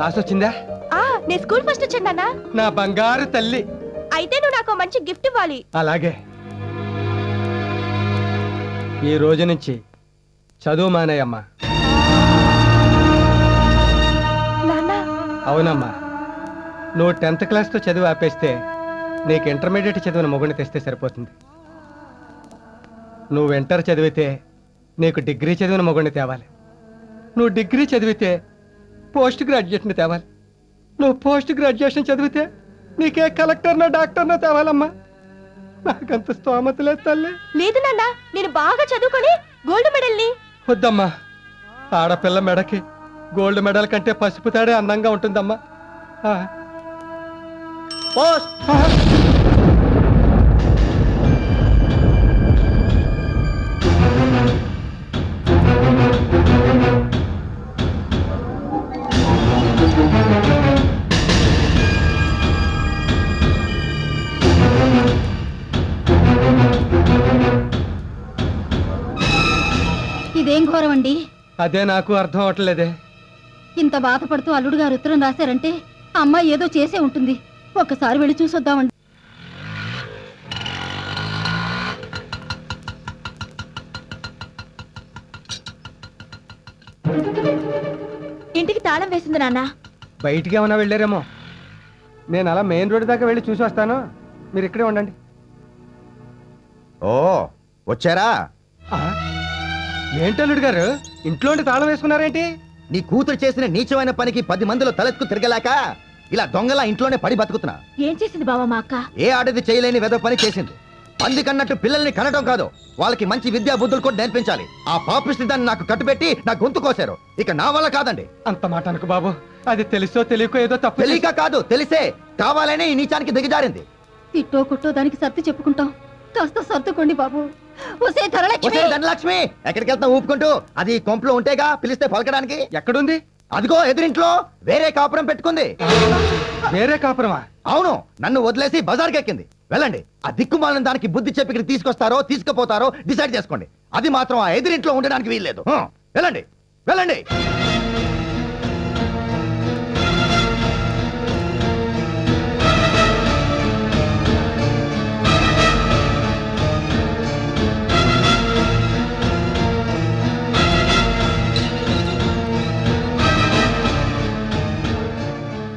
Class వచ్చిందా? నేను school first వచ్చాను నాన్న. నా బంగారు తల్లి. అయితే నువ్వు నాకు మంచి గిఫ్ట్ ఇవ్వాలి. అలాగే. ఈ రోజు నుంచి చదువు మానేయమ్మా. అవునమ్మా, నువ్వు 10th క్లాస్తో చదువు ఆపేస్తే నీకు ఇంటర్మీడియట్ చదివిన మొగుడిని తెస్తే సరిపోతుంది. నువ్వు ఇంటర్ చదివితే నీకు డిగ్రీ చదివిన మొగుడిని తేవాలి. నువ్వు డిగ్రీ చదివితే పోస్ట్ గ్రాడ్యుయేట్ని తేవాలి. నువ్వు పోస్ట్ గ్రాడ్యుయేషన్ చదివితే నీకే కలెక్టర్నో డాక్టర్నో తేవాలమ్మా. నాకంత స్తోమత లేదు తల్లి. లేదు నాన్న, నేను బాగా చదువుకొని గోల్డ్ మెడల్ని. వద్దమ్మా, ఆడపిల్ల మెడకి గోల్డ్ మెడల్ కంటే పసుపు తాడే అందంగా ఉంటుందమ్మా. ఇదేం ఘోరం అండి? అదే నాకు అర్థం అవట్లేదే. ఇంత బాధపడుతూ అల్లుడు గారు ఉత్తరం రాశారంటే అమ్మాయి ఏదో చేసే ఉంటుంది. ఒక్కసారి వెళ్ళి చూసొద్దామండి. ఇంటికి తాళం వేసింది నాన్న. బయటికి ఏమన్నా వెళ్ళారేమో. నేను అలా మెయిన్ రోడ్ దాకా వెళ్ళి చూసి వస్తాను, మీరు ఇక్కడే ఉండండి. ఓ వచ్చారా? ఏంటల్లుడు గారు, ఇంట్లో తాళం వేసుకున్నారేంటి? నీ కూతురు చేసిన నీచమైన పనికి 10 మందిలో తలెత్తుకు తిరగలేక ఇలా దొంగలా ఇంట్లోనే పడి బతుకుతున్నా. ఏం చేసింది బావా మా అక్క? ఏ ఆడది చేయలేని వెద పని చేసింది. పంది కన్నట్టు పిల్లల్ని కనడం కాదు, వాళ్ళకి మంచి విద్యా బుద్ధులు కూడా నేర్పించాలి. ఆ పాపిష్టి దాన్ని నాకు కట్టుబెట్టి నా గొంతు కోసారు. ఇక నా వల్ల కాదండి. అంత మాట అనుకు బాబు. అది తెలుసో తెలియకో ఏదో తప్పు. తెలియక కాదు, తెలిసే కావాలనే ఈ నీచానికి దిగజారింది. తిట్టో కుట్టో దానికి సర్ది చెప్పుకుంటాం. కాస్త సర్దుకోండి బాబు. ఒసే ధనలక్ష్మి, ఎక్కడికి వెళ్తా ఊపుకుంటూ? అది కొంపలో ఉంటేగా పిలిస్తే పలకడానికి. ఎక్కడుంది? అదిగో ఎదురింట్లో వేరే కాపురం పెట్టుకుంది. వేరే కాపురమా? అవును, నన్ను వదిలేసి బజార్కి ఎక్కింది. వెళ్ళండి, ఆ దిక్కుమాలిన దానికి బుద్ధి చెప్పి ఇక్కడ తీసుకొస్తారో తీసుకుపోతారో డిసైడ్ చేసుకోండి. అది మాత్రం ఆ ఎదురింట్లో ఉండడానికి వీల్లేదు. వెళ్ళండి వెళ్ళండి.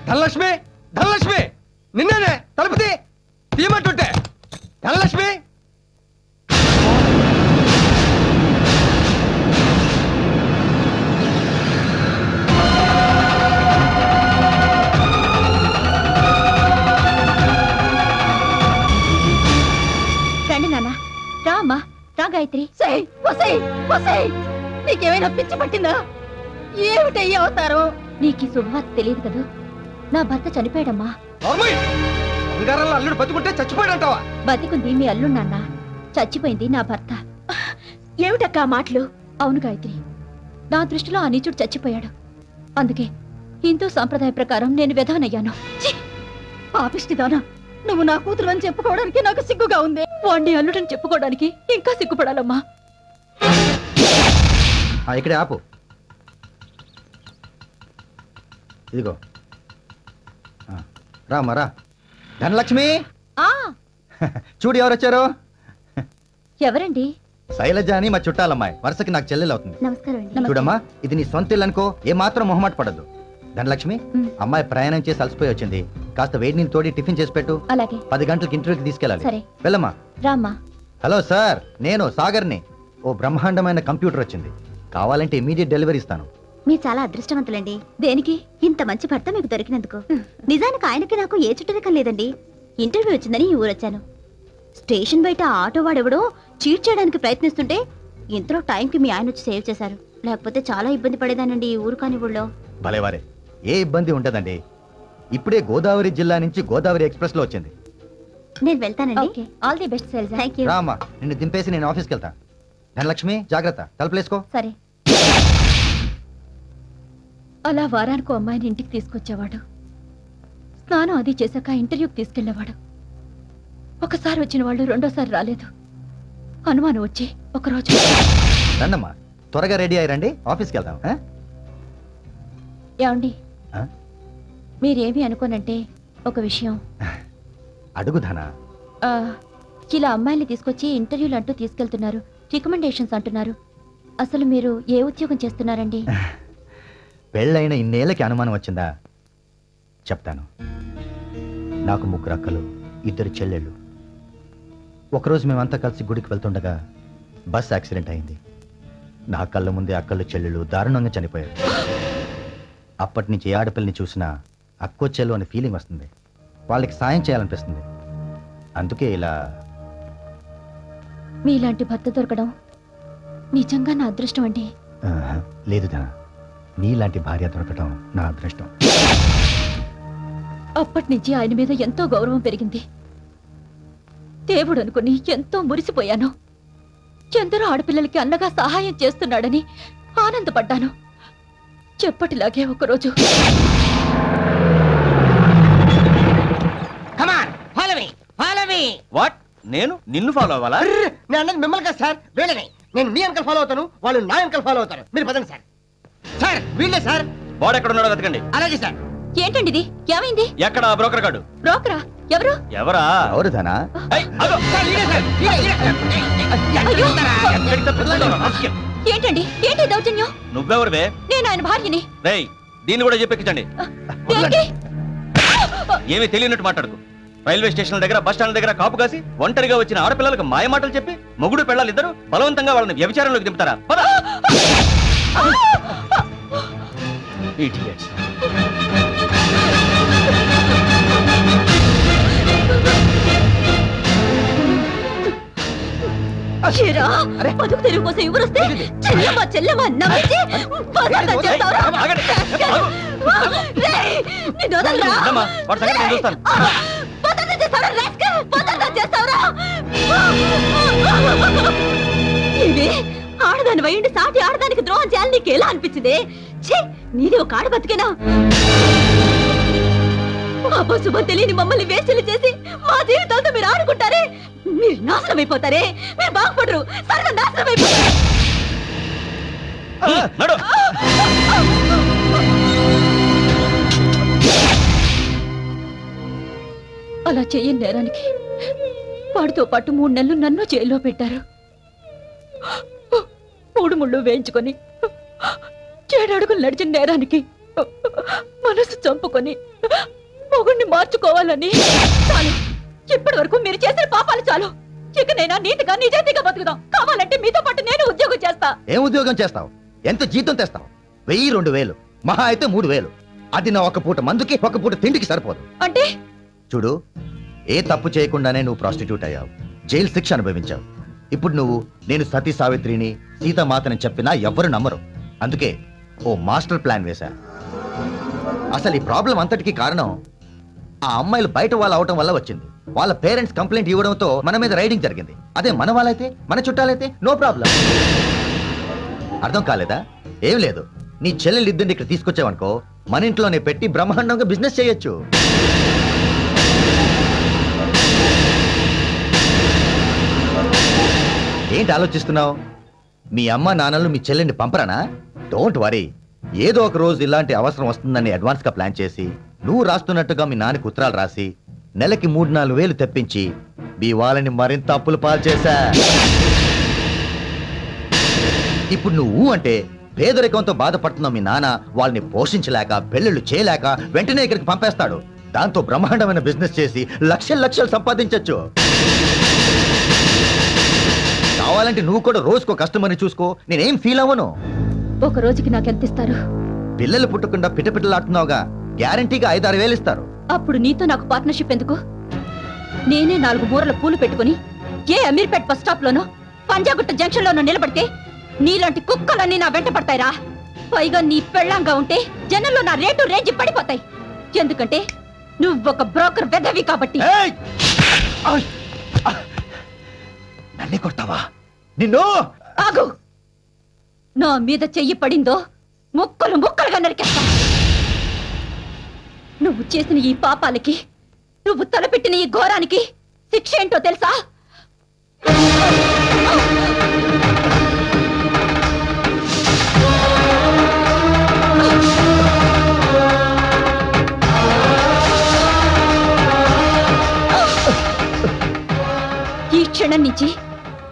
ధనలక్ష్మి, ధనలక్ష్మి, నిన్నేనే తలుపు తీయమంటుంటే. ధనలక్ష్మి, రండి నాన్న. రా అమ్మా, రా గాయత్రి. నీకేమైనా పిచ్చి పట్టిందా? ఏమిటయ్యి అవుతారు? నీకు ఈ శుభవార్త తెలియదు కదా, నా భర్త చనిపోయాడమ్మా. బంగారంలో అల్లుడు బతుకుంటే చచ్చిపోయాడంటావా? బతికుంది మీ అల్లుడు నాన్న, చచ్చిపోయింది నా భర్త. ఏమిటక్క ఆ మాటలు? అవును గాయత్రి, నా దృష్టిలో ఆ నీచుడు చచ్చిపోయాడు. అందుకే హిందూ సాంప్రదాయ ప్రకారం నేను విధానయ్యాను. పాపిష్టిదానా, నువ్వు నా కూతురు అని చెప్పుకోవడానికి నాకు సిగ్గుగా ఉంది. వాణ్ణి అల్లుడని చెప్పుకోవడానికి ఇంకా సిగ్గుపడాలమ్మా. ఇక్కడే ఆపు. ఇదిగో రామా రా. ధనలక్ష్మి, చూడు ఎవరు వచ్చారు. ఎవరండి? శైలజ అని మా చుట్టాలమ్మాయి, వరుసకి నాకు చెల్లెలు అవుతుంది. చూడమ్మా, ఇది నీ సొంత ఇల్లు అనుకో, ఏమాత్రం మొహమాట పడద్దు. ధనలక్ష్మి, అమ్మాయి ప్రయాణం చేసి అలసిపోయి వచ్చింది. కాస్త వేడి నీళ్ళు తోడి టిఫిన్ చేసి పెట్టు. 10 గంటలకు ఇంటర్వ్యూకి తీసుకెళ్ళాలి. వెళ్ళమ్మా. రామ్మా. హలో సార్, నేను సాగర్ని. ఓ బ్రహ్మాండమైన కంప్యూటర్ వచ్చింది, కావాలంటే ఇమీడియట్ డెలివరీ ఇస్తాను. మీరు చాలా అదృష్టవంతులండి. దేనికి? ఇంత మంచి భర్త మీకు దొరికినందుకు. నిజానికి ఆయనకి నాకు ఏ చుట్టరికం లేదండి. ఇంటర్వ్యూ వచ్చిందని ఈ ఊరొచ్చాను. స్టేషన్ బయట ఆటో వాడెవడో చీట్ చేయడానికి ప్రయత్నిస్తుంటే ఇంతలో టైంకి మీ ఆయన వచ్చి సేవ్ చేశారు. లేకపోతే చాలా ఇబ్బంది పడేదానండి ఈ ఊరు కాని ఊళ్ళో. భలేవారే, ఏ ఇబ్బంది ఉండదండి. ఇప్పుడే గోదావరి జిల్లా నుంచి గోదావరి ఎక్స్ప్రెస్ లో వచ్చింది. నేను వెళ్తానండి. All the best Shailaja. Thank you. Rama, నిన్ను దింపేసి నేను ఆఫీస్కి వెళ్తా. ధనలక్ష్మి, జాగ్రత్త, తలుపులేసుకో. సరే. అలా వారానికి అమ్మాయిని ఇంటికి తీసుకొచ్చేవాడు. స్నానం అది చేశాక ఇంటర్వ్యూకి తీసుకెళ్లేవాడు. ఒకసారి వచ్చిన వాళ్ళు రెండోసారి రాలేదు. అనుమానం వచ్చి ఒకరోజు. రండమ్మా, త్వరగా రెడీ అయ్యారండి, ఆఫీస్కి వెళ్దాం. ఏమండి, మీరేమి అనుకోనంటే ఒక విషయం అడుగు ధన. ఇలా అమ్మాయిల్ని తీసుకొచ్చి ఇంటర్వ్యూలు అంటూ తీసుకెళ్తున్నారు, రికమెండేషన్స్ అంటున్నారు. అసలు మీరు ఏ ఉద్యోగం చేస్తున్నారండి? పెళ్ళైన ఇన్నేళ్ళకి అనుమానం వచ్చిందా? చెప్తాను. నాకు 3 అక్కలు, 2 చెల్లెళ్ళు. ఒకరోజు మేమంతా కలిసి గుడికి వెళ్తుండగా బస్ యాక్సిడెంట్ అయింది. నా కళ్ళ ముందే అక్కలు చెల్లెళ్ళు దారుణంగా చనిపోయారు. అప్పటి నుంచి ఏ ఆడపిల్లని చూసినా అక్కో చెల్లు అనే ఫీలింగ్ వస్తుంది. వాళ్ళకి సాయం చేయాలనిపిస్తుంది. అందుకే ఇలా. మీలాంటి భర్త దొరకడం నిజంగా నా అదృష్టం అండి. లేదు ధన, నీలాంటి భార్య దొరకడం నా అదృష్టం. అప్పటి నుంచి ఆయన మీద ఎంతో గౌరవం పెరిగింది. దేవుడు అనుకుని ఎంతో మురిసిపోయాను. ఎందరో ఆడపిల్లలకి అన్నగా సహాయం చేస్తున్నాడని ఆనందపడ్డాను. చెప్పటిలాగే ఒకరోజు నేను నిన్ను ఫాలో అవ్వాలా? నేను అన్నది మిమ్మల్ని కదా సార్, వీళ్ళని. నేను మీ అంకల్ ఫాలో అవుతాను, వాళ్ళు నా అంకల్ ఫాలో అవుతారు. మీరు పదండి సార్. సార్ వీళ్ళే సార్. వాడు ఎక్కడ ఉన్నాడో వెతకండి. అలాగే సార్. ఏంటండి ఇది? ఏమైంది? ఎక్కడ బ్రోకర్ గాడు? బ్రోకరా? ఎవరు? ఎవరా? ఎవరు ధన? ఏంటండి? ఏంటి దౌర్జన్యం? నువ్వెవరువే? నేను ఆయన భార్యని. రేయ్, దీన్ని కూడా చెప్పెక్కించండి. ఏమీ తెలియనట్టు మాట్లాడుకు. రైల్వే స్టేషన్ దగ్గర, బస్ స్టాండ్ దగ్గర కాపు కాసి ఒంటరిగా వచ్చిన ఆడపిల్లలకు మాయ మాటలు చెప్పి మొగుడు పెళ్ళాలి ఇద్దరు బలవంతంగా వాళ్ళని వ్యభిచారంలోకి దింపుతారా? పద. బతుకు తెరువు కోసం ఎవరొస్తే చెల్లెమ్మ చెల్లెమ్మ నమ్మించి బజార్లో చేస్తావురా? నిన్ను వదలరా? బజార్లో చేస్తావురా రాస్కల్? బజార్లో చేస్తావురా? ఇది ఆడదాని వయ్యండి సాటి ఆడదానికి ద్రోహం చేయాలని నీకు ఎలా అనిపించింది? ఛీ, నీది ఒక ఆడ బతికేనా? అపశుభం తెలియని మమ్మల్ని వేస్టలు చేసి మా జీవితాలతో మీరు ఆడుకుంటారే, మీరు నాశనం అయిపోతారే. మీరు బాగుపడరు, సర్వ నాశనం అయిపోతారు. అలా చెయ్యని నేరానికి వాడితో పాటు 3 నెలలు నన్ను జైల్లో పెట్టారు. 3 ముళ్ళు వేయించుకొని 7 అడుగులు నడిచిన నేరానికి మనసు చంపుకొని మొగుణ్ణి మార్చుకోవాలని. చాలు, ఇప్పటి వరకు మీరు చేసిన పాపాలు చాలు. ఇకనైనా నీతిగా నిజాయితీగా బతుకుదాం. కావాలంటే మీతో పాటు నేను ఉద్యోగం చేస్తా. ఏం ఉద్యోగం చేస్తావు? ఎంత జీతం తెస్తావు? 1000-2000, మహా అయితే 3000. అది నా ఒక పూట మందుకి, ఒక పూట తిండికి సరిపోదు. అంటే చూడు, ఏ తప్పు చేయకుండానే నువ్వు ప్రాస్టిట్యూట్ అయ్యావు, జైలు శిక్ష అనుభవించావు. ఇప్పుడు నువ్వు నేను సతీ సావిత్రిని, సీతామాతని చెప్పినా ఎవ్వరు నమ్మరు. అందుకే ఓ మాస్టర్ ప్లాన్ వేశా. అసలు ఈ ప్రాబ్లం అంతటికి కారణం ఆ అమ్మాయిలు బయట వాళ్ళు అవటం వల్ల వచ్చింది. వాళ్ళ పేరెంట్స్ కంప్లైంట్ ఇవ్వడంతో మన మీద రైడింగ్ జరిగింది. అదే మన వాళ్ళైతే, మన చుట్టాలైతే నో ప్రాబ్లం. అర్థం కాలేదా? ఏం లేదు, నీ చెల్లెలు ఇద్దరిని ఇక్కడ తీసుకొచ్చావనుకో, మన ఇంట్లోనే పెట్టి బ్రహ్మాండంగా బిజినెస్ చేయొచ్చు. ఏంటి ఆలోచిస్తున్నావు? మీ అమ్మ నాన్నలు మీ చెల్లెల్ని పంపరానా? డోంట్ వరీ, ఏదో ఒక రోజు ఇలాంటి అవసరం వస్తుందని అడ్వాన్స్ గా ప్లాన్ చేసి, నువ్వు రాస్తున్నట్టుగా మీ నాన్నకి ఉత్తరాలు రాసి నెలకి 3-4 వేలు తెప్పించి మీ వాళ్ళని మరింత అప్పులు పాలు చేశా. ఇప్పుడు నువ్వు అంటే పేదరికంతో బాధపడుతున్న మీ నాన్న వాళ్ళని పోషించలేక, పెళ్ళిళ్ళు చేయలేక వెంటనే ఇక్కడికి పంపేస్తాడు. దాంతో బ్రహ్మాండమైన బిజినెస్ చేసి లక్షలు సంపాదించొచ్చు. కావాలంటే నువ్వు కూడా రోజుకో కస్టమర్ని చూసుకో, నేనేం ఫీల్ అవ్వను. ఒక రోజుకి నాకెంత ఇస్తారు? పిల్లలు పుట్టకుండా పిట్టపిట్టలాడుతున్నావుగా, గ్యారంటీగా 5-6 వేలు ఇస్తారు. అప్పుడు నీతో నాకు పార్ట్నర్షిప్ ఎందుకు? నేనే 4 మూరల పూలు పెట్టుకుని ఏ అమీర్పేట్ బస్ స్టాప్ లోనో, పంజాగుట్ట జంక్షన్ లోనో నిలబడితే నీలాంటి కుక్కలన్నీ నా వెంట పడతాయిరా. పైగా నీ పెళ్ళంగా ఉంటే జనంలో నా రేటు రేంజ్ పడిపోతాయి. ఎందుకంటే నువ్వొక బ్రోకర్ వెధవి కాబట్టి. నన్ను కొట్టావా? నిన్ను ఆగు! నా మీద చెయ్యి పడిందో ముక్కలు ముక్కలుగా నరికేస్తా. నువ్వు చేసిన ఈ పాపాలకి, నువ్వు తలపెట్టిన ఈ ఘోరానికి శిక్ష ఏంటో తెలుసా?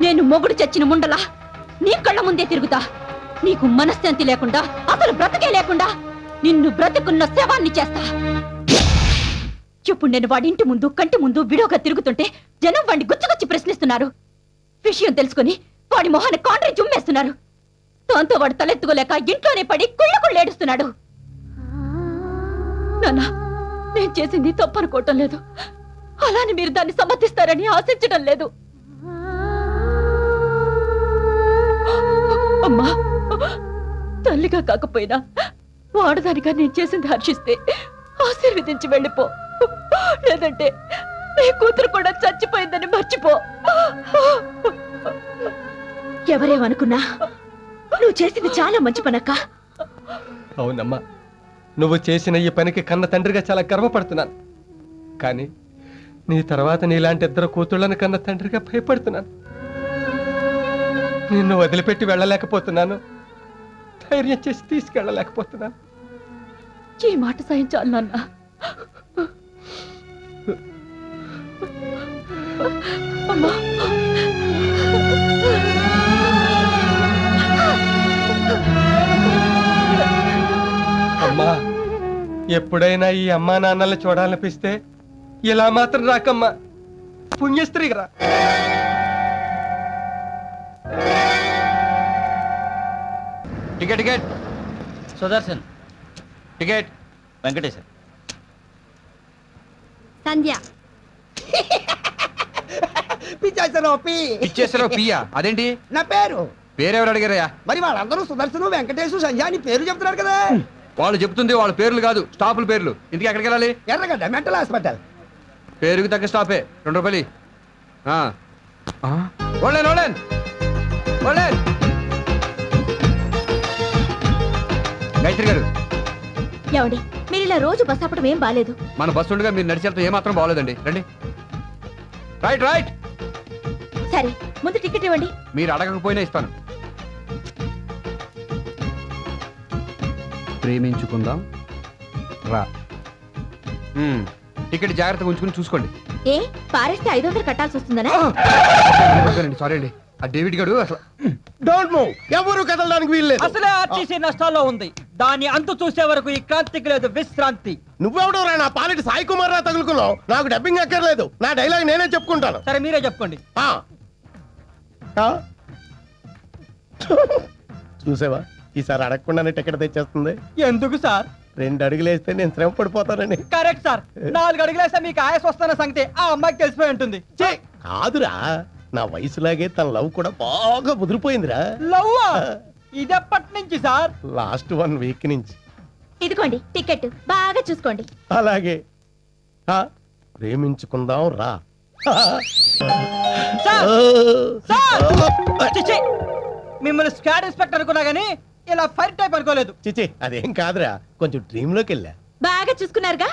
నేను మొగుడు చచ్చిన ముండలా నీ కళ్ళ ముందే తిరుగుతా. నీకు మనశ్శాంతి లేకుండా, అసలు బ్రతకే లేకుండా నిన్ను బ్రతుకున్న శవాన్ని చేస్తా. ఇప్పుడు నేను వాడి ఇంటి ముందు కంటి ముందు విడోగా తిరుగుతుంటే జనం వాడిని గుచ్చుకొచ్చి ప్రశ్నిస్తున్నారు. విషయం తెలుసుకుని వాడి మొహాన్ని కాండ్రి జుమ్మేస్తున్నారు. దాంతో వాడు తలెత్తుకోలేక ఇంట్లోనే పడి కుళ్ళేడుస్తున్నాడు. నాన్నా, నేను చేసింది తప్పనుకోవటం లేదు. అలానే మీరు దాన్ని సమర్థిస్తారని ఆశించడం లేదు. అమ్మా, తల్లిగా కాకపోయినా వాడదానిగా నేను చేసింది హర్షిస్తే ఆశీర్వదించి వెళ్ళిపో. లేదంటే నీ కూతురు కూడా చచ్చిపోయిందని మర్చిపో. ఎవరేమనుకున్నా నువ్వు చేసింది చాలా మంచి పనక్క. అవునమ్మా, నువ్వు చేసిన ఈ పనికి కన్న తండ్రిగా చాలా గర్వపడుతున్నాను. కానీ నీ తర్వాత నీలాంటి 2 కూతుళ్ళని కన్న తండ్రిగా భయపడుతున్నాను. నిన్ను వదిలిపెట్టి వెళ్ళలేకపోతున్నాను. ధైర్యం చేసి తీసుకెళ్ళలేకపోతున్నాను. ఈ మాట సహించాలి నాన్న. అమ్మా, అమ్మా, ఎప్పుడైనా ఈ అమ్మా నాన్నల్ని చూడాలనిపిస్తే ఇలా మాత్రం రాకమ్మా. పుణ్యస్త్రీగా రా. Ticket ticket Sudarshan. Ticket Venkateshwar. Sandhya. పిచ్చేసారో పియ్యా? అదేంటి నా పేరు? పేరెవరు అడిగారయ్యా? మరి వాళ్ళందరూ సుదర్శను, వెంకటేశు, సంధ్య అని పేరు చెప్తున్నారు కదా. వాళ్ళు చెప్తుంది వాళ్ళ పేర్లు కాదు, స్టాపుల పేర్లు. ఇంటికి ఎక్కడికి వెళ్ళాలి? ఎర్రగడ్డ మెంటల్ హాస్పిటల్. పేరుకి తగ్గ స్టాపే. 2 రూపాయలు. Online online online. గాయత్రి గారు, ఏమండి, మీరు ఇలా రోజు బస్ ఆపడం ఏం బాలేదు. మన బస్సు ఉండగా మీరు నడిచేంత ఏమాత్రం బాగోలేదండి. రండి. Right right. సరే, ముందు టికెట్ ఇవ్వండి. మీరు అడగకపోయినా ఇస్తాను. ప్రేమించుకుందాం రా. టికెట్ జాగ్రత్తగా ఉంచుకుని చూసుకోండి. ఏ పారేస్తే 500 కట్టాల్సి వస్తుందనా? సారీ అండి, ఆ డేవిడ్ గారు అసలు. Don't move. ఎవరు కదలడానికి వీల్లేదు. అసలే ఆర్టీసీ నష్టాల్లో ఉంది. దాని అంతు చూసే వరకు ఈ క్రాంతికి లేదు విశ్రాంతి. నువ్వెవడో రా నా పాలిటి సాయి కుమార్ రా తగులుకున్నావు. నాకు డబ్బింగ్ అక్కర్లేదు. నా డైలాగ్ నేనే చెప్పుకుంటాను. సరే, మీరే చెప్పుకోండి. చూసావా, ఈసారి అడగకుండానే టికెట్ తెచ్చేస్తుంది. ఎందుకు సార్? 2 అడుగులు వేస్తే నేను శ్రమ పడిపోతానని. Correct sir. 4 అడుగులేస్తే మీకు ఆయాస్ వస్తున్న సంగతి ఆ అమ్మాయికి తెలిసిపోయి ఉంటుంది. కాదురా, నా వయసులాగే తన లవ్ కూడా బాగా ముదిరిపోయిందిరా. లవ్వా? ఇదెప్పటి నుంచి సార్? లాస్ట్ 1 వీక్ నుంచి. ఇదిగోండి టికెట్, బాగా చూసుకోండి. అలాగే. ప్రేమించుకుందాం రా. చిచి, మిమ్మల్ని స్క్వాడ్ ఇన్స్పెక్టర్ అనుకున్నా గానీ ఇలా ఫైర్ టైప్ అనుకోలేదు. చిచి, అదేం కాదురా, కొంచెం డ్రీమ్ లోకి వెళ్ళా. బాగా చూసుకున్నారుగా?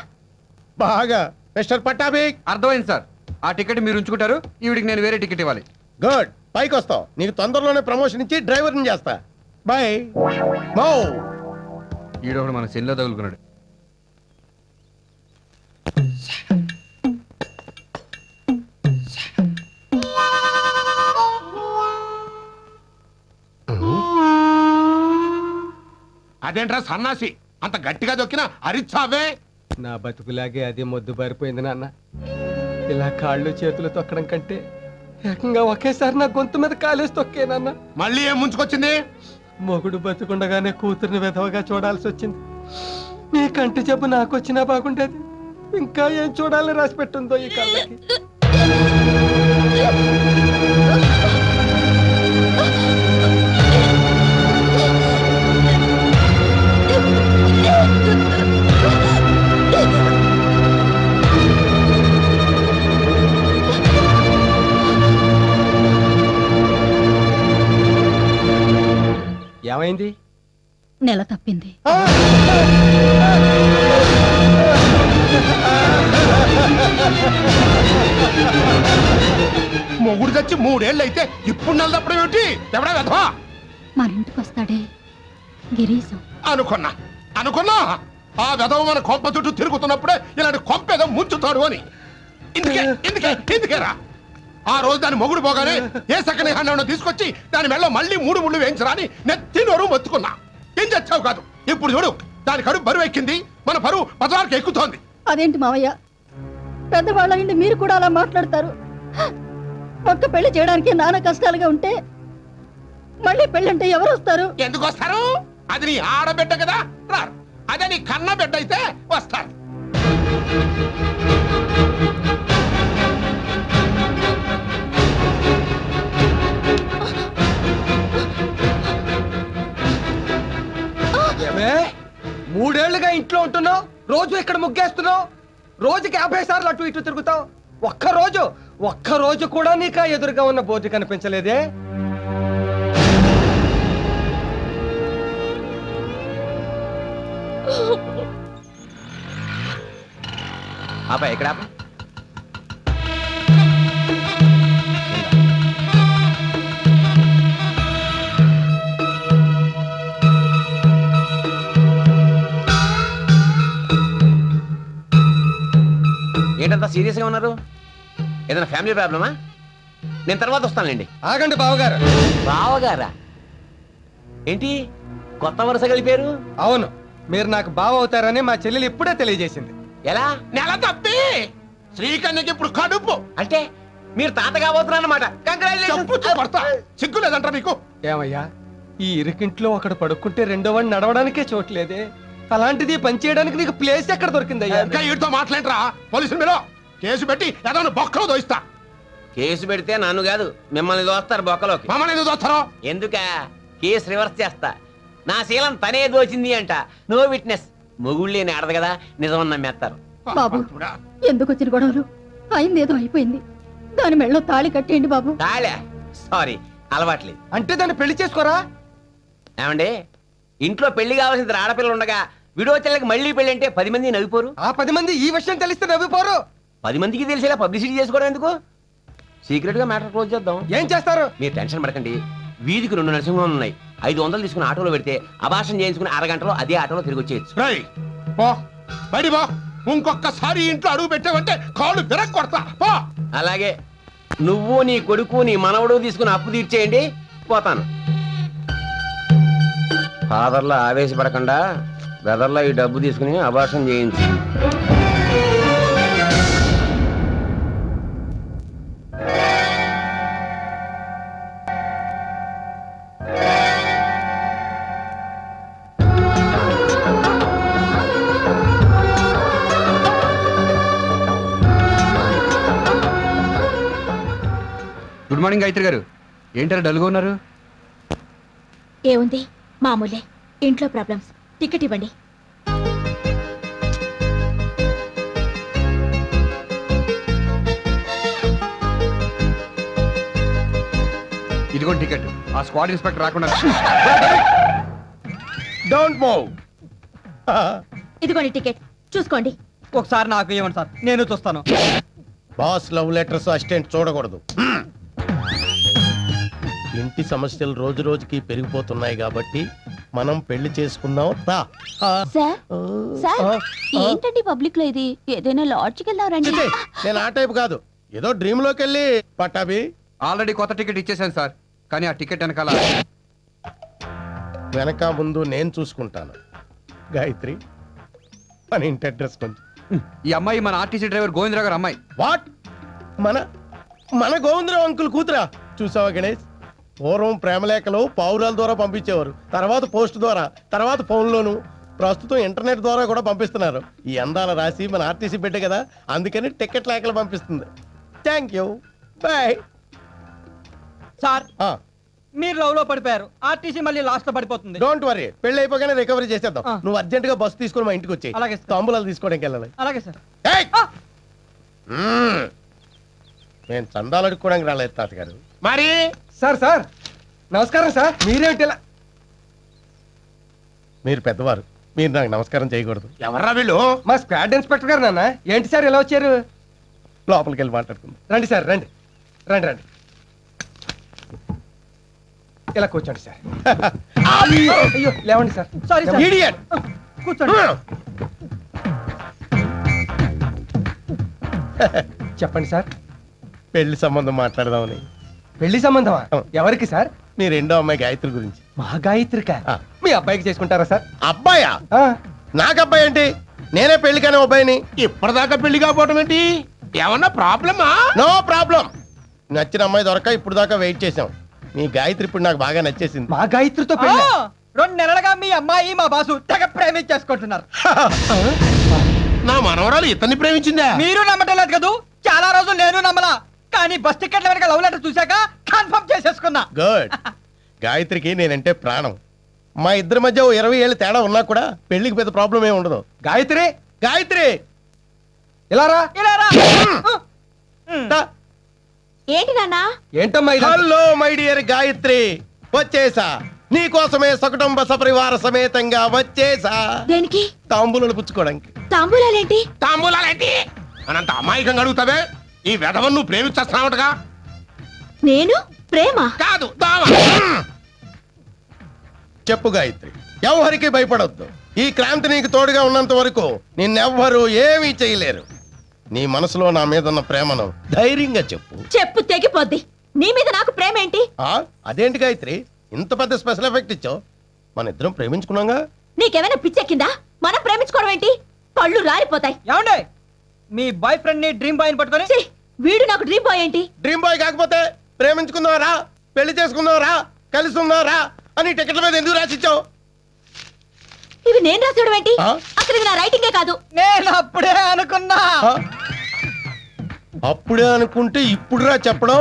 బాగా. మిస్టర్ పట్టాభిక్. అర్థమైంది సార్. ఆ టికెట్ మీరు ఉంచుకుంటారు, ఈవిడికి నేను వేరే టికెట్ ఇవ్వాలి. గుడ్. పైకి వస్తావు. నీకు తొందరలోనే ప్రమోషన్ ఇచ్చి డ్రైవర్ని చేస్తా. బాయ్. ఈడొకడు మన సెల్లో తగులుకున్నాడు. అదేంట్రా సన్నాసి, అంత గట్టిగా దొక్కినా అరిచావే? నా బతుకులాగే అది మొద్దు బారిపోయింది నాన్న. ఇలా కాళ్ళు చేతులు తొక్కడం కంటే ఏకంగా ఒకేసారి నా గొంతు మీద కాలేసి తొక్కేనన్న. మళ్ళీ ఏం ముంచుకొచ్చింది? మొగుడు బతుకుండగానే కూతుర్ని విధవగా చూడాల్సి వచ్చింది. నీ కంటి జబ్బు నాకు వచ్చినా బాగుండేది. ఇంకా ఏం చూడాలని రాసి పెట్టుందో ఈ కళ్ళకి. ఏమైంది? నెల తప్పింది. మొగుడు చచ్చి 3 ఏళ్ళు అయితే ఇప్పుడు నెల తప్పడం ఏమిటి? ఎవడా వెధవా? మన ఇంటికి వస్తాడే గిరీశం. అనుకున్నా ఆ వెధవ మన కొంప చుట్టూ తిరుగుతున్నప్పుడే ఇలాంటి కొంపేదో ముంచుతాడు అని. ఎందుకేరా? ఆ రోజు దాని మొగుడు పోగానే ఏ సకని హండ తీసుకొచ్చి దాని మెళ్ళ మళ్ళీ 3 ముళ్ళు వేయించరా అని నెత్తి నోరు మొత్తుకున్నా. ఏం చచ్చావు కాదు. ఇప్పుడు చూడు దాని కడుపు బరువు ఎక్కింది, మన బరువు పదవారికి ఎక్కుతోంది. అదేంటి మావయ్య, పెద్దవాళ్ళ ఇంటి మీరు కూడా అలా మాట్లాడతారు? ఒక్క పెళ్లి చేయడానికి నానా కష్టాలుగా ఉంటే మళ్ళీ పెళ్ళంటే ఎవరు వస్తారు? ఎందుకు వస్తారు? అది నీ ఆడబిడ్డ కదా, రారు. అదే నీ కన్న బిడ్డ అయితే వస్తారు. మూడేళ్లుగా ఇంట్లో ఉంటున్నావు, రోజు ఇక్కడ ముగ్గేస్తున్నావు, రోజుకి 50 సార్లు అటు ఇటు తిరుగుతావు. ఒక్క రోజు కూడా నీకు ఎదురుగా ఉన్న బోర్డు కనిపించలేదే? ఎక్కడ ఏంటంతా సీరియస్ గా ఉన్నారు? ఏదైనా ఫ్యామిలీ ప్రాబ్లమా? నేను తర్వాత వస్తానండి. ఆగండి బావగారు. బావగారా ఏంటి కొత్త వరుస కలిపారు? అవును, మీరు నాకు బావ అవుతారని మా చెల్లెలు ఇప్పుడే తెలియజేసింది. ఎలా? నెల తప్పి శ్రీకన్యకి ఇప్పుడు కడుపు. అంటే మీరు తాత కాబోతున్నారన్నమాట. సిగ్గు లేదంట నీకు? ఏమయ్యా, ఈ ఇరుకింట్లో ఒకడు పడుకుంటే రెండో వాడిని నడవడానికే చోట్లేదే, అలాంటిది పని చేయడానికి నీకు ప్లేస్ ఎక్కడ దొరికిందయ్యా? ఇంకా వీటితో మాట్లాడరా, పోలీసుల మీద కేసు పెట్టి ఏదో బొక్కలో దోయిస్తా. కేసు పెడితే నన్ను కాదు మిమ్మల్ని దోస్తారు బొక్కలోకి. మమ్మల్ని ఎందుకు దోస్తారో? ఎందుక కేసు రివర్స్ చేస్తా. నా శీలం తనే దోచింది అంట. No witness. మొగుళ్ళేని ఆడదు కదా, నిజం నమ్మేస్తారు. బాబు, ఎందుకు వచ్చిన గొడవలు? అయింది ఏదో అయిపోయింది. దాని మెళ్ళో తాళి కట్టేయండి బాబు. తాళే? సారీ, అలవాట్లేదు. అంటే దాన్ని పెళ్లి చేసుకోరా? ఏమండి, ఇంట్లో పెళ్లి కావాల్సిన ఆడపిల్లలు ఉండగా విడోచల్లకి మళ్ళీ పెళ్లి అంటే 10 మంది నవ్విపోరు? ఆ 10 మంది ఈ విషయం తెలిస్తే నవ్విపోరు. 10 మందికి తెలిసేలా పబ్లిసిటీ చేసుకోవడం ఎందుకు? సీక్రెట్ గా మ్యాటర్ క్లోజ్ చేద్దాం. ఏం చేస్తారు? మీరు టెన్షన్ పడకండి. వీధికి 2 నరసింహం ఉన్నాయి. 500 తీసుకుని ఆటోలో పెడితే అభాషణ చేయించుకుని అరగంటలో అదే ఆటోలో తిరిగి వచ్చేయచ్చు. ఇంకొకసారి ఇంట్లో అడుగు పెట్టావంటే కాళ్ళు విరక్ కొడతా. అలాగే నువ్వు నీ కొడుకు నీ మనవడు తీసుకుని అప్పు తీర్చేయండి, పోతాను. ఫాదర్లా ఆవేశపడకుండా బ్రదర్లా ఈ డబ్బు తీసుకుని అభాషణ చేయించు. గుడ్ మార్నింగ్ గాయత్రి గారు. ఏంటారు డల్గా ఉన్నారు? ఏముంది, మామూలే. ఇంట్లో ప్రాబ్లమ్స్. టికెట్ ఇవ్వండి. ఇదిగో టికెట్. ఆ స్క్వాడ్ ఇన్స్పెక్టర్ రాకుండా. Don't move. ఇదిగోండి టికెట్, చూసుకోండి. ఒకసారి నాకు ఇవ్వండి సార్, నేను చూస్తాను. బాస్ లవ్ లెటర్స్ అసిస్టెంట్ చూడకూడదు. ఇంటి సమస్యలు రోజు రోజుకి పెరిగిపోతున్నాయి కాబట్టి మనం పెళ్లి చేసుకుందాం. ఏంటండి పబ్లిక్ లో ఇది? ఏదైనా లాడ్జ్కి వెళ్దారండి. నేను ఆ టైప్ కాదు, ఏదో డ్రీమ్ లోకి వెళ్ళి. పట్టాభి ఆల్రెడీ కొత్త టికెట్ ఇచ్చేసాను సార్, కానీ ఆ టికెట్ వెనక ముందు నేను చూసుకుంటాను. గాయత్రి, మన ఇంటి అడ్రస్ కొంచెం. ఈ అమ్మాయి మన ఆర్టీసీ డ్రైవర్ గోవిందరావు గారు అమ్మాయి. వాట్? మన గోవిందరావు అంకుల్ కూతురా? చూసావా గణేష్, పూర్వం ప్రేమలేఖలు పావురాల ద్వారా పంపించేవారు, తర్వాత పోస్ట్ ద్వారా, తర్వాత ఫోన్లోను, ప్రస్తుతం ఇంటర్నెట్ ద్వారా కూడా పంపిస్తున్నారు. ఈ అందాల రాసి మన ఆర్టీసీ బిడ్డ కదా, అందుకని టికెట్ లేఖలు పంపిస్తుంది. Thank you, bye. సార్, మీరు లవ్ లో పడిపోయారు. ఆర్టీసీ మళ్ళీ లాస్ట్ లో పడిపోతుంది. డోంట్ వరీ, పెళ్లి అయిపోగానే రికవరీ చేసేద్దాం. నువ్వు అర్జెంట్ గా బస్సు తీసుకుని మా ఇంటికి వచ్చాయి. అలాగే. తాంబూలాలు తీసుకోవడానికి వెళ్ళాలి. అలాగే సార్. నేను చందాలు అడుక్కోవడానికి రాలేదు తాతగారు. మరి సార్ నమస్కారం సార్. మీరేమిటి ఇలా? మీరు పెద్దవారు, మీరు నాకు నమస్కారం చేయకూడదు. ఎవర్రా వీళ్ళు? మా స్క్వాడ్ ఇన్స్పెక్టర్ గారు. నాన్న ఏంటి సార్ ఇలా వచ్చారు? లోపలికి వెళ్ళి మాట్లాడుకుందాం. రండి సార్, రండి. ఇలా కూర్చోండి సార్. అయ్యో, లేవండి సార్. Sorry sir. ఇడియట్. కూర్చోండి. చెప్పండి సార్. పెళ్లి సంబంధం మాట్లాడదామని. పెళ్లి సంబంధమా? ఎవరికి సార్? మీ రెండో అమ్మాయి గాయత్రి గురించి. మా గాయత్రిక? మీ అబ్బాయికి చేసుకుంటారా సార్? అబ్బాయా? నాకు అబ్బాయి ఏంటి? నేనే పెళ్లి కానీ అబ్బాయిని. ఇప్పటిదాకా పెళ్లి కాకపోవడం ఏంటి? ఏమన్నా ప్రాబ్లమా? No problem. నచ్చిన అమ్మాయి దొరక ఇప్పుడు దాకా వెయిట్ చేసాం. మీ గాయత్రి ఇప్పుడు నాకు బాగా నచ్చేసింది. మా గాయత్రితో పెళ్లి? 2 నెలలుగా మీ అమ్మాయి మా బాసు తెగ ప్రేమించేసుకుంటున్నారు. నా మనవరాలు ఇతన్ని ప్రేమించిందా? మీరు నమ్మటం లేదు కదూ. చాలా రోజులు నేను నమ్మలా, కానీ బస్ టికెట్ల వెనక లవ్ లెటర్ చూశాక కన్ఫర్మ్ చేసేసుకున్నా. గుడ్. గాయత్రికి నేనంటే ప్రాణం. మా ఇద్దరి మధ్య 20 ఏళ్ళు తేడా ఉన్నా కూడా పెళ్లికి పెద్ద ప్రాబ్లం ఏమి ఉండదు. గాయత్రి, గాయత్రి ఇలా రా. ఏంటి నాన్న? ఏంటమ్మా? హలో మై డియర్ గాయత్రి, వచ్చేసా. నీ కోసమే సకుటుంబ సపరివార సమేతంగా వచ్చేసా. దేనికి? తాంబూలాలు పుచ్చుకోవడానికి. తాంబూలాలేంటి? తాంబూలాలేంటి అనంత అమాయకంగా అడుగుతావే? ఈ వెధవను నువ్వు ప్రేమించేస్తున్నావుగా. నేను ప్రేమ కాదు, దావా. చెప్పు గాయత్రి, ఎవరికి భయపడొద్దు. ఈ క్రాంతి నీకు తోడుగా ఉన్నంత వరకు నిన్నెవ్వరూ ఏమీ చేయలేరు. నీ మనసులో నా మీద ఉన్న ప్రేమను ధైర్యంగా చెప్పు. చెప్పు తెగిపోద్ది. నీ మీద నాకు ప్రేమ ఏంటి? అదేంటి గాయత్రి, ఇంత పెద్ద స్పెషల్ ఎఫెక్ట్ ఇచ్చావు? మన ఇద్దరం ప్రేమించుకున్నాగా. నీకేమైనా పిచ్చెక్కిందా? మనం ప్రేమించుకోవడం ఏంటి? పళ్ళు రాలిపోతాయి. ఏమండి, మీ బాయ్ ఫ్రెండ్ ని డ్రీమ్ బాయ్ పట్టుకొని? వీడు నాకు డ్రీమ్ బాయ్ ఏంటి? డ్రీమ్ బాయ్ కాకపోతే ప్రేమించుకుందావరా, పెళ్లి చేసుకుందావరా, కలిసి ఉందావరా అని టికెట్ల మీద ఎందుకు రాసిచ్చావు? ఇవి నేను రాసేయడం ఏంటి? అసలు ఇది నా రైటింగే కాదు. నేను అప్పుడే అనుకున్నా. అప్పుడే అనుకుంటే ఇప్పుడు రా చెప్పడం.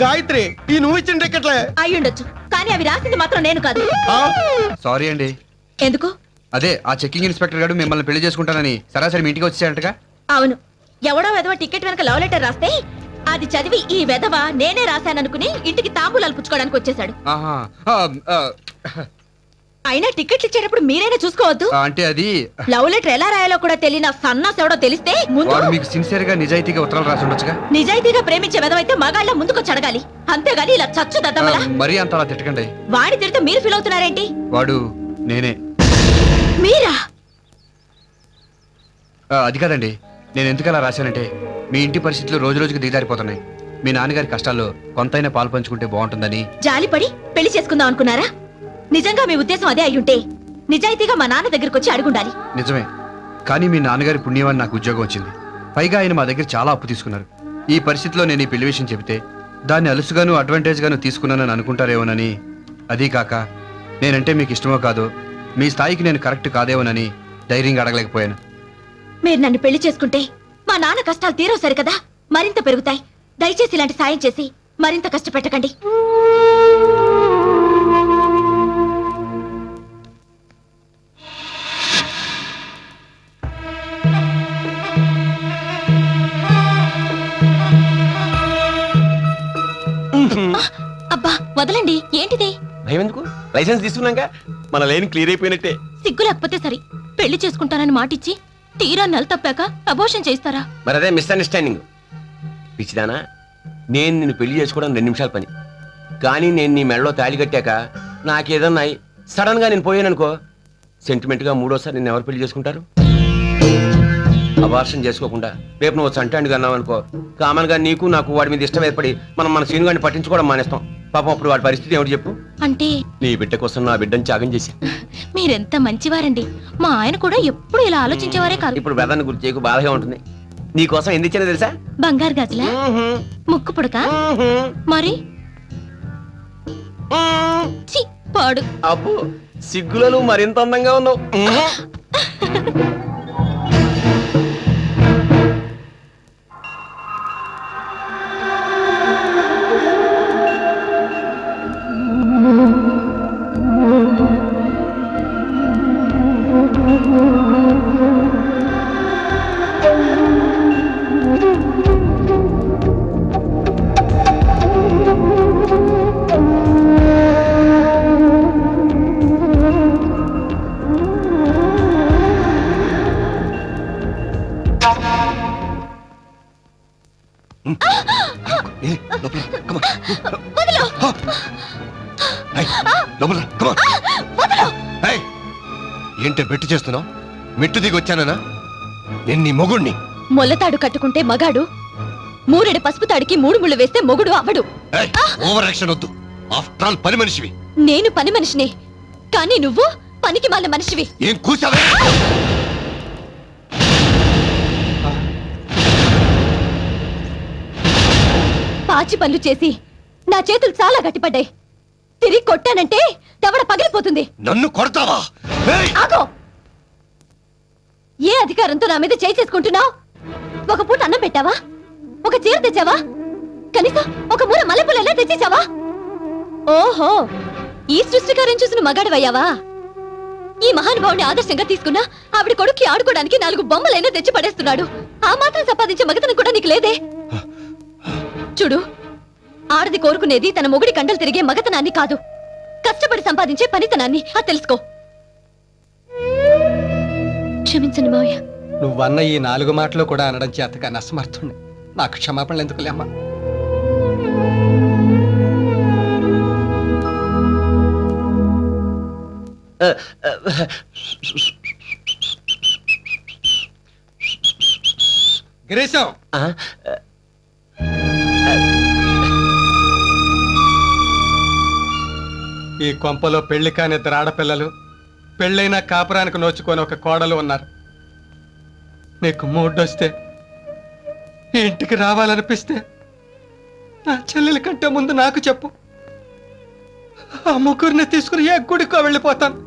గాయత్రి, ఈ నువ్వు ఇచ్చిన టికెట్లే అయ్యుండొచ్చు, కానీ అవి రాసింది మాత్రం నేను కాదు. సారీ అండి. ఎందుకు? అదే ఆ చెక్కింగ్ ఇన్స్పెక్టర్ గారు మిమ్మల్ని పెళ్లి చేసుకుంటానని సరాసరి మీ ఇంటికి వచ్చేసారంటగా. అవును, ఎవడో వెధవ టికెట్ వెనక లవ్ లెటర్ రాస్తే అది చదివి ఈ వెధవ నేనే రాశాననుకుని ఇంటికి తాంబూలాలు పుచ్చుకోవడానికి వచ్చేసాడు. అయినా టికెట్లు ఇచ్చేటప్పుడు మీరైనా చూసుకోవద్దు. అంటే అది లవ్ లెటర్ ఎలా రాయాలో కూడా తెలియన సన్నాస్ ఎవడో తెలిస్తే ముందు మీకు సిన్సియర్ గా నిజాయితీగా ఉత్తరాలు రాసి ఉండొచ్చుగా. నిజాయితీగా ప్రేమించే వెధవైతే మగాళ్ళ ముందుకొచ్చి అడగాలి, అంతేగాని ఇలా చచ్చు దద్దమలా. మరీ అంత అలా తిట్టకండి. వాడి తిడితే మీరు ఫీల్ అవుతున్నారేంటి? వాడు నేనే. మీరా? అది కాదండి, నేను ఎందుకు అలా రాశానంటే మీ ఇంటి పరిస్థితులు రోజు రోజుకి దిగజారిపోతున్నాయి. మీ నాన్నగారి కష్టాల్లో కొంతైనా పాలు పంచుకుంటే బాగుంటుందని. జాలిపడి పెళ్లి చేసుకుందాం అనుకున్నారా? నిజంగా మీ ఉద్దేశం అదే అయ్యుంటే నిజాయితీగా మా నాన్న దగ్గరకు వచ్చి అడుగుండాలి. నిజమే, కానీ మీ నాన్నగారి పుణ్యమని నాకు ఉద్యోగం వచ్చింది. పైగా ఆయన మా దగ్గర చాలా అప్పు తీసుకున్నారు. ఈ పరిస్థితిలో నేను ఈ పెళ్లి విషయం చెబితే దాన్ని అలుసుగాను అడ్వాంటేజ్ గాను తీసుకున్నానని అనుకుంటారేమోనని. అదీ కాక నేనంటే మీకు ఇష్టమో కాదో, మీ స్థాయికి నేను కరెక్ట్ కాదేమోనని ధైర్యంగా అడగలేకపోయాను. మీరు నన్ను పెళ్లి చేసుకుంటే మా నాన్న కష్టాలు తీరో సరికదా, మరింత పెరుగుతాయి. దయచేసి ఇలాంటి సాయం చేసి మరింత కష్టపెట్టకండి. అబ్బా వదలండి. ఏంటిది? భయం ఎందుకు? లైసెన్స్ తీసుకున్నాక మన లైన్ క్లియర్ అయిపోయినట్టే. సిగ్గు లేకపోతే సరి. పెళ్లి చేసుకుంటానని మాటిచ్చి తీరా నెల తప్పాక అబోర్షన్ చేస్తారా? మరి అదే మిస్అండర్స్టాండింగ్. పిచ్చిదానా, నేను నిన్ను పెళ్లి చేసుకోవడం 2 నిమిషాల పని. కానీ నేను నీ మెడలో తాళి కట్టాక నాకేదన్నా సడన్ గా నేను పోయాననుకో, సెంటిమెంట్ గా 3వసారి నిన్ను ఎవరు పెళ్లి చేసుకుంటారు? అబార్షన్ చేసుకోకుండా రేపు నువ్వు చంటాండుగా అన్నావు అనుకో, కామన్ గా నీకు నాకు వాడి మీద ఇష్టం ఏర్పడి మన సీనుగాడిని పట్టించుకోవడం మానేస్తాం. పాపం అప్పుడు వాడి పరిస్థితి ఏమిటి చెప్పు? అంటే నీ బిడ్డ కోసం నా బిడ్డని త్యాగం చేసి. మీరెంత మంచివారండి. మా ఆయన కూడా ఎప్పుడు ఇలా ఆలోచించేవారే కాదు. ఇప్పుడు బ్రదర్ని గుర్తు చేయకు, బాధగా ఉంటుంది. నీ కోసం ఎందుకు ఇచ్చానో తెలుసా? బంగారు గాజులా? ముక్కు పుడక? మరి పాడు. అబ్బో, సిగ్గులలో మరింత అందంగా ఉన్నావు. ఏంటే బెట్టు చేస్తున్నావు? మెట్టు దిగి వచ్చానా? నేను నీ మొగుణ్ణి. మొల్లతాడు కట్టుకుంటే మగాడు, మూరెడు పసుపు తాడికి 3 ముళ్ళు వేస్తే మొగుడు అవడు. ఓవర్ యాక్షన్ వద్దు. ఆఫ్టర్ ఆల్ పని మనిషివి. నేను పని మనిషిని, కానీ నువ్వు పనికి మాలిన మనిషివి. ఏం కూసావే? పాచి పనులు చేసి నా చేతులు చాలా గట్టిపడ్డాయి. తిరిగి కొట్టానంటే దవడ పగిలిపోతుంది. నన్ను కొడతావా? ఆగో! ఏ అధికారంతో నా మీద చేయి చేసుకుంటున్నావు? ఒక పూట అన్నం పెట్టావా? ఒక చీర తెచ్చావా? కనీసం ఒక మూర మల్లెపూలైనా తెచ్చేసావా? ఓహో, ఈ సృష్టికారం చూసిన మగాడివయ్యావా? ఈ మహానుభావుని ఆదర్శంగా తీసుకున్నా ఆవిడ కొడుక్కి ఆడుకోవడానికి 4 బొమ్మలైనా తెచ్చి పడేస్తున్నాడు. ఆ మాత్రం సంపాదించే మగతనం కూడా నీకు లేదే. చూడు, ఆడది కోరుకునేది తన మొగుడి కండలు తిరిగే మగతనాన్ని కాదు, కష్టపడి సంపాదించే పనితనాన్ని. అది తెలుసుకో. క్షమించండి మావయ్య. నువ్వన్న ఈ 4 మాటలు కూడా అనడం చేతగా అసమర్థుణ్ణి. నాకు క్షమాపణలు ఎందుకులేమ్మా. గిరీశం, ఈ కొంపలో పెళ్లి కాని 2 ఆడపిల్లలు, పెళ్ళైన కాపురానికి నోచుకొని ఒక కోడలు ఉన్నారు. నీకు మూడొస్తే ఈ ఇంటికి రావాలనిపిస్తే నా చెల్లెల కంటే ముందు నాకు చెప్పు. ఆ ముగ్గురిని తీసుకుని ఏ గుడికో వెళ్ళిపోతాను.